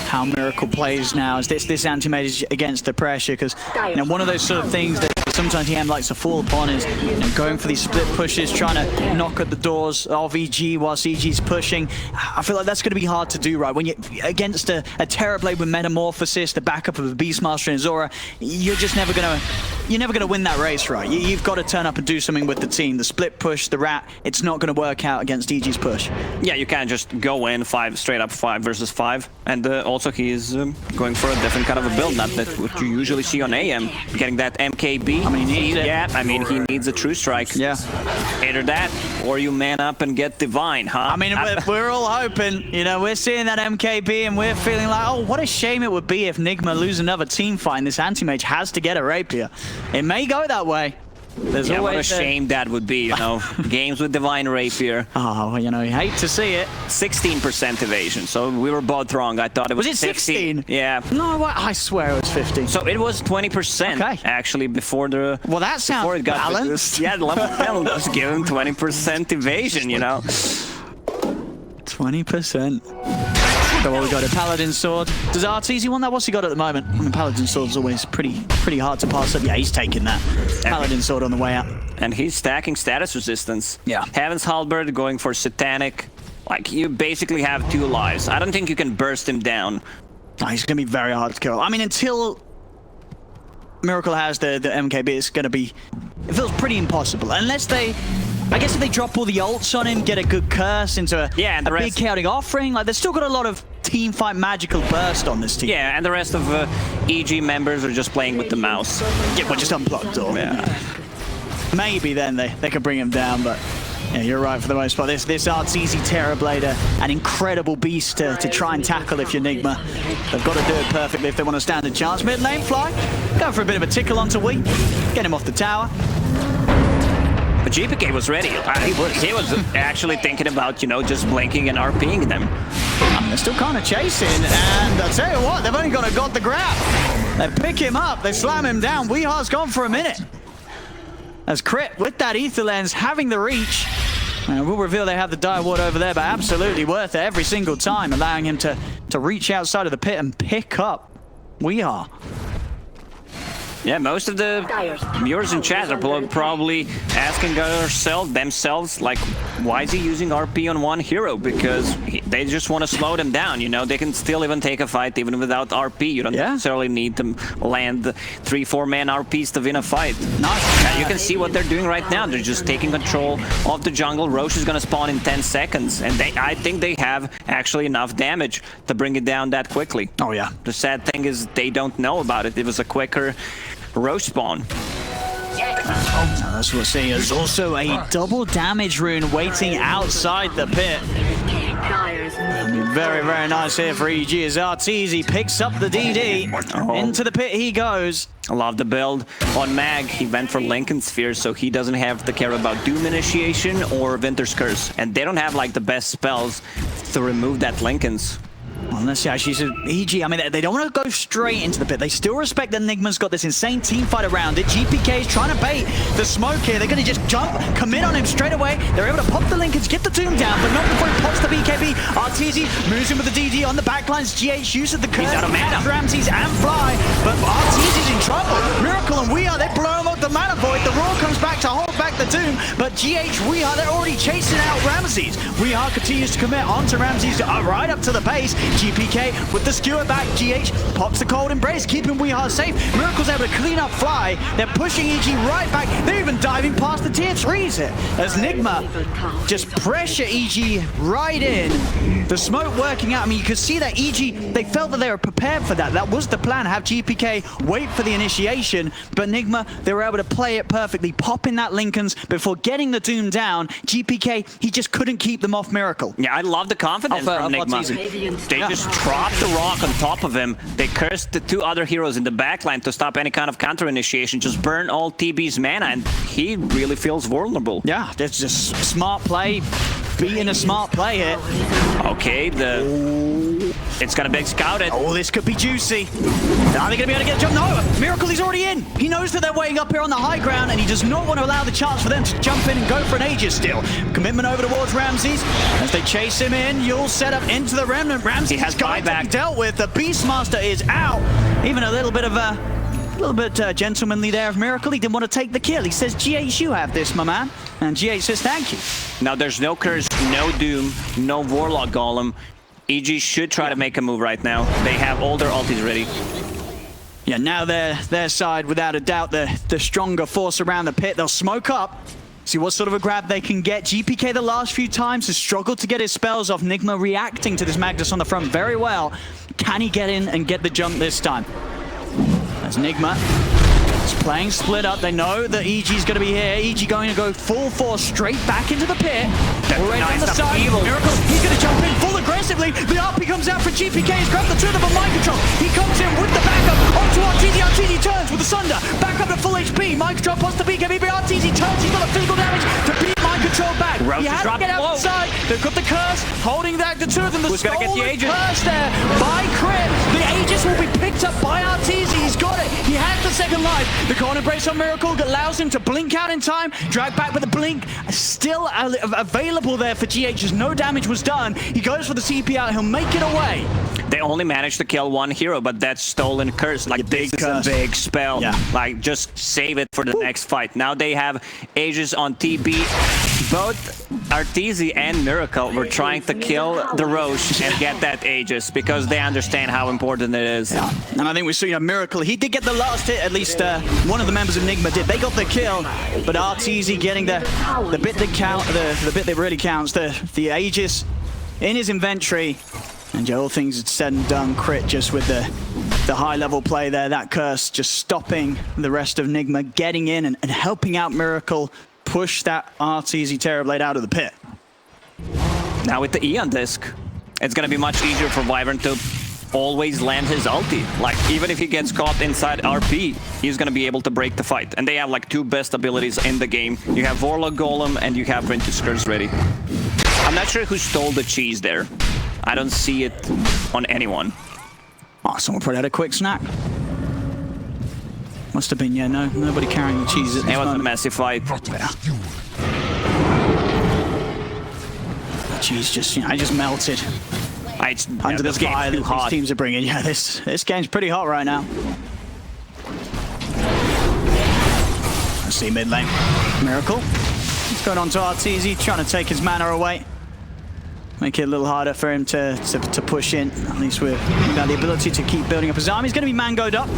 [SPEAKER 5] how Miracle plays now as this anti-mage against the pressure, because, you know, one of those sort of things that sometimes EM likes to fall upon is, you know, going for these split pushes, trying to knock at the doors of EG whilst EG's pushing. I feel like that's going to be hard to do, right? When you're against a Terrorblade with Metamorphosis, the backup of a Beastmaster and Zora, you're just never going to win that race, right? You've got to turn up and do something with the team. The split push, the rat, it's not going to work out against EG's push.
[SPEAKER 6] Yeah, you can't just go in straight up 5 versus 5. And also he's going for a different kind of a build, not that what you usually see on AM. Getting that MKB.
[SPEAKER 5] I mean, he needs it.
[SPEAKER 6] Yeah, I mean, he needs a true strike.
[SPEAKER 5] Yeah.
[SPEAKER 6] Either that, or you man up and get Divine, huh?
[SPEAKER 5] I mean, we're all hoping, you know, we're seeing that MKB and we're feeling like, oh, what a shame it would be if Nigma lose another team fight and this anti-mage has to get a rapier. It may go that way. There's
[SPEAKER 6] yeah,
[SPEAKER 5] always
[SPEAKER 6] what a shame that would be, you know. Games with Divine Rapier.
[SPEAKER 5] Oh, you know, you hate to see it.
[SPEAKER 6] 16% evasion, so we were both wrong. I thought it was
[SPEAKER 5] 16?
[SPEAKER 6] Yeah.
[SPEAKER 5] No, I swear it was 15.
[SPEAKER 6] So it was 20% actually before the...
[SPEAKER 5] Well, that sounds
[SPEAKER 6] before it got
[SPEAKER 5] balanced.
[SPEAKER 6] Yeah, level 10 just give him 20% evasion, you know.
[SPEAKER 5] 20%. So what we got, a Paladin Sword. Does Arteezy want that? What's he got at the moment? I mean, Paladin Sword's always pretty hard to pass up. Yeah, he's taking that. Paladin Sword on the way out.
[SPEAKER 6] And he's stacking status resistance.
[SPEAKER 5] Yeah.
[SPEAKER 6] Heaven's Halberd going for Satanic. Like, you basically have 2 lives. I don't think you can burst him down.
[SPEAKER 5] Oh, he's going to be very hard to kill. I mean, until Miracle has the MKB, it's going to be... It feels pretty impossible. Unless they... I guess if they drop all the ults on him, get a good curse into a big chaotic offering, like, they've still got a lot of team fight magical burst on this team.
[SPEAKER 6] Yeah, and the rest of EG members are just playing with the mouse.
[SPEAKER 5] Yeah, well, just unblocked or...
[SPEAKER 6] Yeah.
[SPEAKER 5] Maybe then they could bring him down, but yeah, you're right for the most part. This Arteezy Terrorblade, an incredible beast to try and tackle if you're Nigma. They've got to do it perfectly if they want to stand a chance. Mid lane fly, going for a bit of a tickle onto Wee, get him off the tower.
[SPEAKER 6] But GPK was ready. He was actually thinking about, you know, just blinking and RPing them.
[SPEAKER 5] They're still kind of chasing, and I'll tell you what, they've only got the grab. They pick him up, they slam him down. Weehar's gone for a minute. As Crit, with that Ether Lens, having the reach, and we'll reveal they have the Dire Ward over there, but absolutely worth it every single time, allowing him to reach outside of the pit and pick up Weehar.
[SPEAKER 6] Yeah, most of the viewers in chat are probably asking themselves, like, why is he using RP on one hero? Because they just want to slow them down, you know? They can still even take a fight even without RP. You don't necessarily need to land 3-4 man RPs to win a fight. Nice. You can see what they're doing right now. They're just taking control of the jungle. Roche is going to spawn in 10 seconds. And I think they have actually enough damage to bring it down that quickly.
[SPEAKER 5] Oh, yeah.
[SPEAKER 6] The sad thing is they don't know about it. It was a quicker Roche spawn.
[SPEAKER 5] Now that's what we're seeing. There's also a double damage rune waiting outside the pit. I mean, very, very nice here for EG as Arteezy picks up the DD. Into the pit he goes.
[SPEAKER 6] I love the build on Mag. He went for Lincoln Sphere, so he doesn't have to care about Doom Initiation or Winter's Curse. And they don't have, like, the best spells to remove that Lincoln's.
[SPEAKER 5] Well, let's see, she's EG. I mean, they don't want to go straight into the pit. They still respect that Nigma's got this insane team fight around it. GPK is trying to bait the smoke here. They're going to just jump, commit on him straight away. They're able to pop the Lincolns, get the Doom down, but not before he pops the BKB. Arteezy moves in with the DD on the backlines. GH uses the curse, Ramses and Fly, but Arteezy's in trouble. Miracle and they blow him up the mana void. The Roar comes back to hold back the Doom, but GH, Weehaw, they're already chasing out Ramses. Weehaw continues to commit onto Ramses, right up to the base. GPK with the skewer back. GH pops the cold embrace, keeping Weehaw safe. Miracle's able to clean up Fly. They're pushing EG right back. They're even diving past the tier 3s here as Nigma just pressure EG right in. The smoke working out. I mean, you could see that EG, they felt that they were prepared for that. That was the plan, have GPK wait for the initiation, but Nigma, they were able to play it perfectly, popping that Lincolns before getting the Doom down. GPK, he just couldn't keep them off Miracle.
[SPEAKER 6] Yeah, I love the confidence from Nigma. They just dropped the rock on top of him. They cursed the 2 other heroes in the backline to stop any kind of counter initiation, just burn all TB's mana, and he really feels vulnerable.
[SPEAKER 5] Yeah, that's just smart play, being a smart play here.
[SPEAKER 6] Okay, it's gonna be scouted.
[SPEAKER 5] Oh, this could be juicy. Are they gonna be able to get a jump? No, Miracle, he's already in. He knows that they're waiting up here on the high ground, and he does not want to allow the chance for them to jump in and go for an Aegis steal. Commitment over towards Ramses. As they chase him in, you'll set up into the Remnant. Ramses has got to be dealt with. The Beastmaster is out. Even a little bit gentlemanly there of Miracle. He didn't want to take the kill. He says, GH, you have this, my man. And GH says, thank you.
[SPEAKER 6] Now there's no Curse, no Doom, no Warlock Golem. EG should try to make a move right now. They have all their ultis ready.
[SPEAKER 5] Yeah, now their side, without a doubt, the stronger force around the pit. They'll smoke up, see what sort of a grab they can get. GPK the last few times has struggled to get his spells off. Nigma reacting to this Magnus on the front very well. Can he get in and get the jump this time? As Nigma is playing split up. They know that EG's going to be here. EG going to go full force straight back into the pit. Already on the side. Miracle, he's going to jump in full aggressively. The RP comes out for GPK. He's grabbed the 2 of them on mind control. He comes in with the backup onto RTZ. RTZ turns with the Sunder. Back up to full HP. Mind control pops the BKB. RTZ turns. He's got a physical damage to beat mind control back. He has to get outside. They've got the curse holding back the 2 of them.
[SPEAKER 6] Who's going to get the Aegis?
[SPEAKER 5] Curse there by Crit. The Aegis will be picked up by RTZ. He's got it. He has the second life. The corner brace on Miracle allows him to blink out in time. Drag back with a blink. Still available there for GH as no damage was done. He goes for the CP out. He'll make it away.
[SPEAKER 6] They only managed to kill 1 hero, but that's stolen curse. Like, this is a big spell. Yeah. Like, just save it for the next fight. Now they have Aegis on TB. Both Arteezy and Miracle were trying to kill the Roche and get that Aegis because they understand how important it is.
[SPEAKER 5] Yeah. And I think we saw Miracle. He did get the last hit, at least one of the members of Nigma did. They got the kill, but Arteezy getting the bit that count, the bit that really counts, the Aegis in his inventory. And all things said and done, Crit just with the high-level play there, that curse just stopping the rest of Nigma, getting in and helping out Miracle push that Arteezy Terrorblade out of the pit.
[SPEAKER 6] Now with the Eon disc, it's going to be much easier for Wyvern to always land his ulti. Like, even if he gets caught inside RP, he's going to be able to break the fight. And they have like 2 best abilities in the game. You have Warlock Golem and you have Vintage Curse ready. I'm not sure who stole the cheese there. I don't see it on anyone.
[SPEAKER 5] Oh, someone probably had a quick snack. Must have been, yeah, nobody carrying the cheese at this
[SPEAKER 6] It was
[SPEAKER 5] moment.
[SPEAKER 6] a messy fight.
[SPEAKER 5] Yeah. The cheese just, I just melted. Under the fire that these teams are bringing. Yeah, this game's pretty hot right now. Let's see mid lane. Miracle. He's going on to Arteezy, trying to take his mana away. Make it a little harder for him to push in. At least we've got the ability to keep building up his army. He's going to be mangoed up.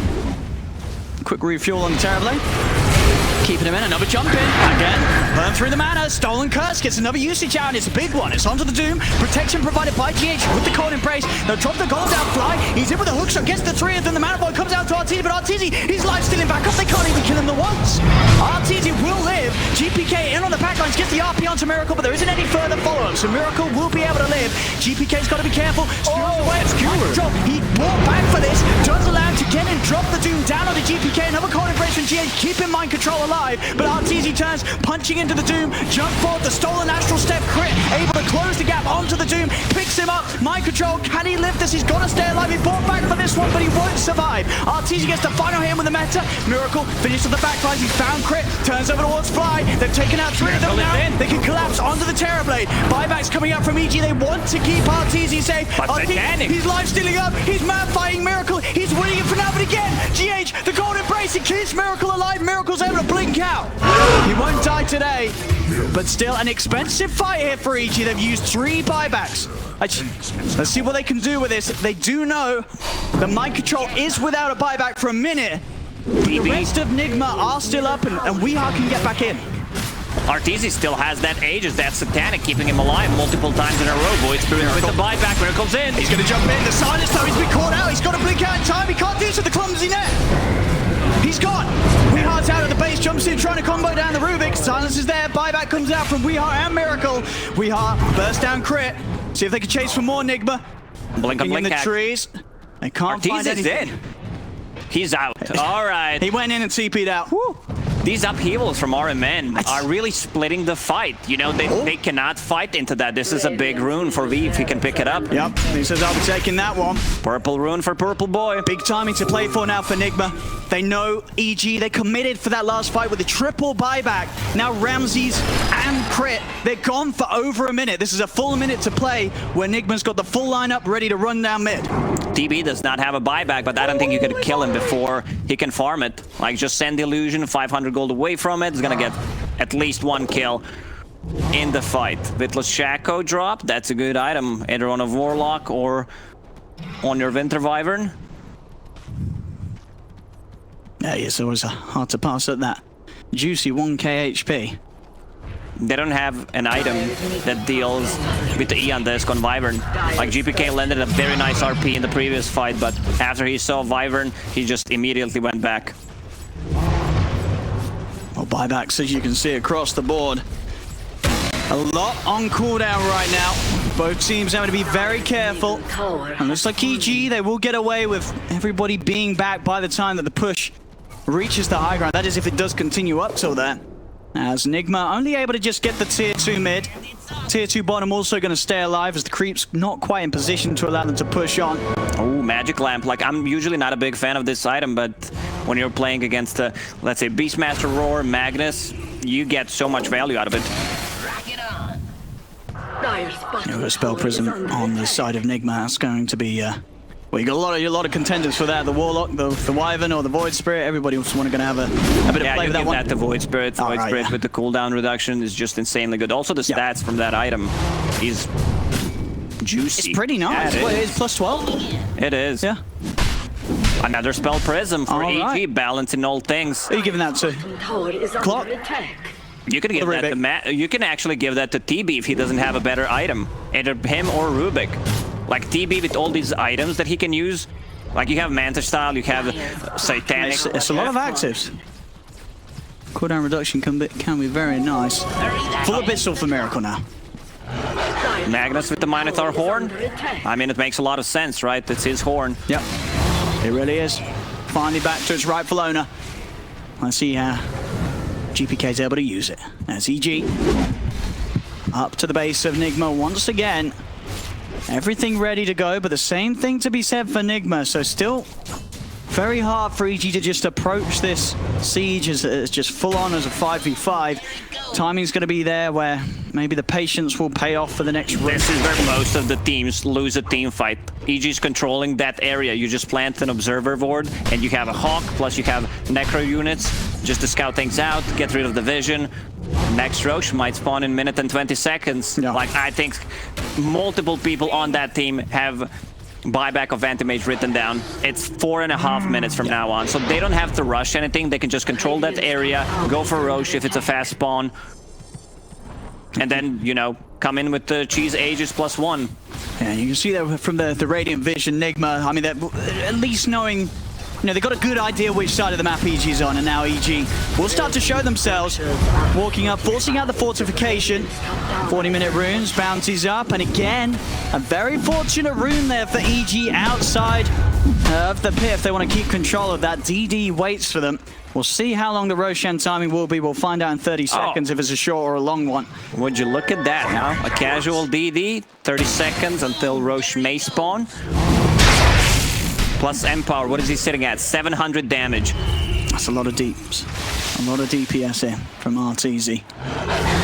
[SPEAKER 5] Quick refuel on the Terrorblade. Keeping him in, another jump in. Again, burn through the mana. Stolen Curse gets another usage out, and it's a big one. It's onto the Doom. Protection provided by GH with the cold embrace. They'll drop the golem down Fly. He's in with a hookshot, gets the 3 of them. The mana boy comes out to Arteezy, but Arteezy, his life stealing back up. They can't even kill him the once. Arteezy will live. GPK in on the backlines, gets the RP onto Miracle, but there isn't any further follow-up, so Miracle will be able to live. GPK's got to be careful. Skewers away. Drop. He brought back for this. Does allow him to get in, drop the Doom down on the GPK. Another cold embrace from GH, keeping mind control alive, but Arteezy turns, punching into the Doom, jump forward, the stolen astral step, Crit, able to close the gap onto the Doom, picks him up, mind control, can he lift this? He's got to stay alive, he fought back for this one, but he won't survive. Arteezy gets the final hit with the meta, Miracle finishes the back line, he found Crit, turns over towards Fly, they've taken out 3 of them now, they can collapse onto the Terrorblade. Buybacks coming out from EG. They want to keep RTZ safe.
[SPEAKER 6] But they can.
[SPEAKER 5] He's life stealing up. He's mad fighting Miracle. He's winning it for now, but again, GH, the gold embrace. It keeps Miracle alive. Miracle's able to blink out. He won't die today, but still an expensive fight here for EG. They've used 3 buybacks. Let's see what they can do with this. They do know the mind control is without a buyback for a minute. The rest of Nigma are still up, and Weehaw can get back in.
[SPEAKER 6] Arteezy still has that Aegis, that Satanic, keeping him alive multiple times in a row. Void Spirit with the buyback. Miracle's in.
[SPEAKER 5] He's going to jump in. The silence, though, he's been caught out. He's got to blink out in time. He can't do so. The clumsy net. He's gone. Weeha's out of the base, jumps in, trying to combo down the Rubik. Silence is there. Buyback comes out from Weeha and Miracle. Weeha burst down crit. See if they can chase for more Nigma.
[SPEAKER 6] Blink
[SPEAKER 5] in the trees. They can't find anything.
[SPEAKER 6] In. He's out. All right.
[SPEAKER 5] He went in and TP'd out. Woo.
[SPEAKER 6] These upheavals from RMN are really splitting the fight. You know, they cannot fight into that. This is a big rune for V if he can pick it up.
[SPEAKER 5] Yep, he says I'll be taking that one.
[SPEAKER 6] Purple rune for Purple Boy.
[SPEAKER 5] Big timing to play for now for Nigma. They know EG, they committed for that last fight with a triple buyback. Now Ramses and Crit, they're gone for over a minute. This is a full minute to play where Nigma's got the full lineup ready to run down mid.
[SPEAKER 6] TB does not have a buyback, but I don't think you could kill him before he can farm it. Like, just send the illusion, 500 gold away from it. He's gonna get at least 1 kill in the fight. Vitless Shaco drop, that's a good item. Either on a Warlock or on your Winter Wyvern.
[SPEAKER 5] Yeah, it's always hard to pass at that juicy 1k HP.
[SPEAKER 6] They don't have an item that deals with the E on disc on Wyvern. Like, GPK landed a very nice RP in the previous fight, but after he saw Wyvern, he just immediately went back.
[SPEAKER 5] Well, buybacks, as you can see across the board. A lot on cooldown right now. Both teams having to be very careful. And looks like EG, they will get away with everybody being back by the time that the push reaches the high ground. That is if it does continue up till then. As Nigma only able to just get the tier 2 mid. Tier 2 bottom also going to stay alive as the creep's not quite in position to allow them to push on.
[SPEAKER 6] Oh, Magic Lamp. Like, I'm usually not a big fan of this item, but when you're playing against, let's say, Beastmaster Roar, Magnus, you get so much value out of it.
[SPEAKER 5] A Spell Prism on the side of Nigma. That's going to be... well, you got a lot of contenders for that. The Warlock, the Wyvern, or the Void Spirit. Everybody was going to have a bit of play with that one.
[SPEAKER 6] Yeah, the Void Spirit. The Void Spirit with the cooldown reduction is just insanely good. Also, the stats from that item is juicy.
[SPEAKER 5] It's pretty nice.
[SPEAKER 6] Yeah,
[SPEAKER 5] it is plus 12.
[SPEAKER 6] It is.
[SPEAKER 5] Yeah.
[SPEAKER 6] Another Spell Prism for EG, balancing all things.
[SPEAKER 5] Who are you giving that to? Clock?
[SPEAKER 6] You can give that to you can actually give that to TB if he doesn't have a better item. Either him or Rubik. Like, TB with all these items that he can use. Like, you have Manta Style, you have Satanic.
[SPEAKER 5] It's a lot of actives. Cooldown reduction can be very nice. Full of Bitsel for Miracle now.
[SPEAKER 6] Magnus with the Minotaur Horn. I mean, it makes a lot of sense, right? It's his horn.
[SPEAKER 5] Yep. It really is. Finally back to its rightful owner. Let's see how GPK is able to use it. As EG up to the base of Nigma once again. Everything ready to go, but the same thing to be said for Nigma. So still very hard for EG to just approach this siege as just full on as a 5v5. Timing's going to be there where maybe the patience will pay off for the next round.
[SPEAKER 6] This is where most of the teams lose a team fight. EG's controlling that area. You just plant an observer ward and you have a Hawk, plus you have Necro units just to scout things out, get rid of the vision. Next Roche might spawn in a minute and 20 seconds.
[SPEAKER 5] Yeah.
[SPEAKER 6] Like, I think multiple people on that team have buyback of Anti-Mage written down. It's 4.5 minutes from now on, so they don't have to rush anything. They can just control that area, go for Roche if it's a fast spawn, and then, you know, come in with the Cheese Aegis +1.
[SPEAKER 5] Yeah, you can see that from the Radiant Vision, Nigma. I mean, at least knowing, you know, they've got a good idea which side of the map EG's on, and now EG will start to show themselves. Walking up, forcing out the fortification. 40-minute runes, bounties up, and again, a very fortunate rune there for EG outside of the pit. If they want to keep control of that, DD waits for them. We'll see how long the Roshan timing will be. We'll find out in 30 seconds if it's a short or a long one.
[SPEAKER 6] Would you look at that now? A casual DD, 30 seconds until Roche may spawn. Plus Empower, what is he sitting at? 700 damage.
[SPEAKER 5] That's a lot of deeps. A lot of DPS in from RTZ.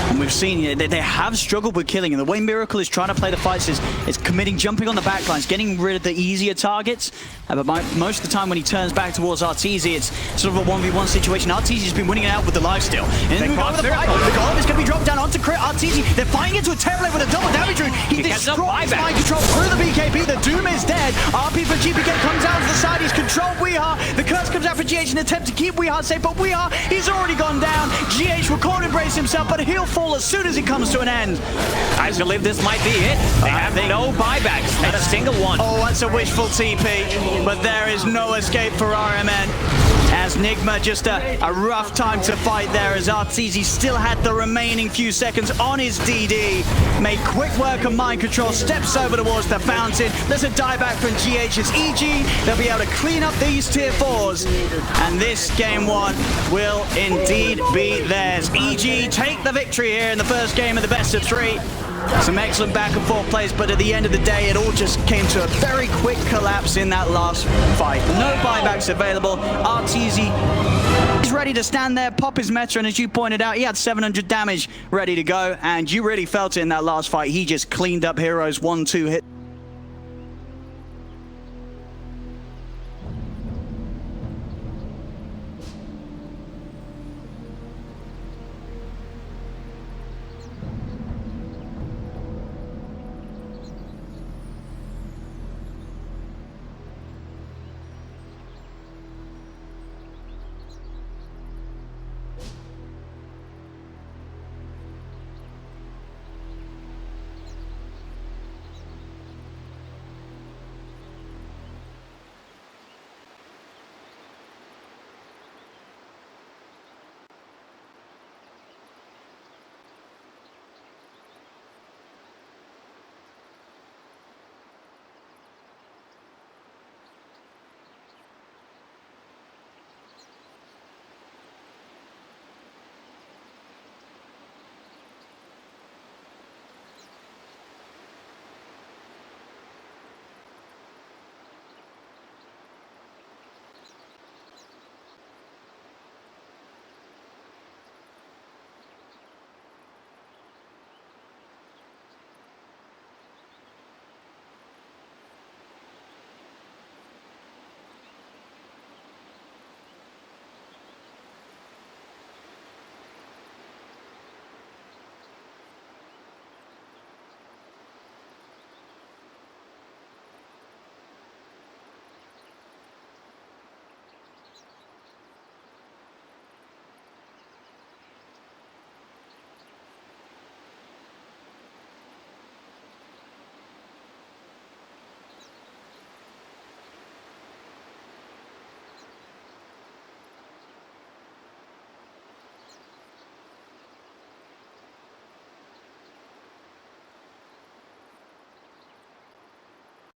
[SPEAKER 5] And we've seen they have struggled with killing, and the way Miracle is trying to play the fights is committing, jumping on the backlines, getting rid of the easier targets. But most of the time when he turns back towards Arteezy, it's sort of a 1v1 situation. Arteezy's been winning it out with the lifesteal. And then we go with the fight. The golem is going to be dropped down onto Arteezy. They're fighting into a Terrorblade with a double damage room. He destroys mind control through the BKB. The Doom is dead. RP for GPK comes out to the side. He's controlled Weeha. The curse comes out for GH in an attempt to keep Weeha safe, but Weeha, he's already gone down. GH will corner embrace himself, but he'll fall as soon as it comes to an end.
[SPEAKER 6] I believe this might be it. They have no buybacks, not a single one.
[SPEAKER 5] Oh, that's a wishful TP, but there is no escape for RMN. As Nigma, just a rough time to fight there, as Arteezy still had the remaining few seconds on his DD. Made quick work of mind control, steps over towards the fountain. There's a dieback from GH's EG. They'll be able to clean up these tier 4s. And this game 1 will indeed be theirs. EG take the victory here in the first game of the best of 3. Some excellent back and forth plays, but at the end of the day, it all just came to a very quick collapse in that last fight. No buybacks available. Arteezy is ready to stand there, pop his meta, and as you pointed out, he had 700 damage ready to go, and you really felt it in that last fight. He just cleaned up Heroes 1-2 hit.